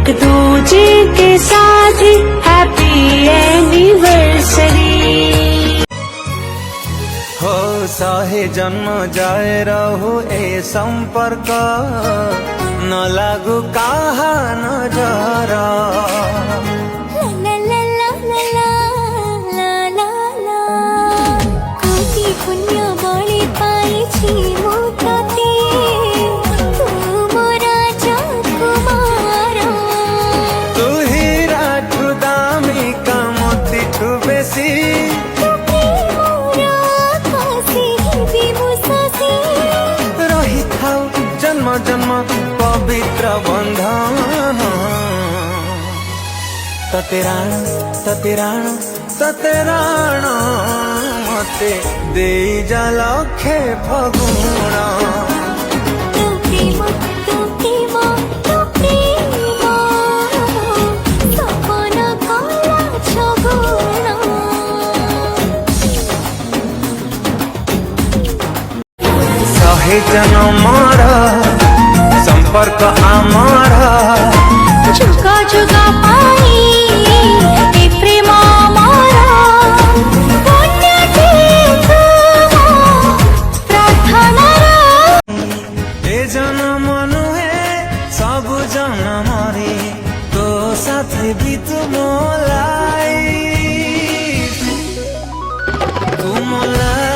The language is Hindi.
एक दूजे के साथ हैप्पी एनिवर्सरी। हो सहे जन्म जाए रहु ए संपर्क न लागू कहा नजर। जन्म जन्म पवित्र बंधन ततेराण ततेराण ततेराण मते दे जा लखे फगुण। सहे जन्मर संपर्क आमर जुगा जुगा पाई ए प्रेम प्रार्थना ए जन्म नुहे सब जन्म रे तो साथे बीत मोलाई तू मोलाई।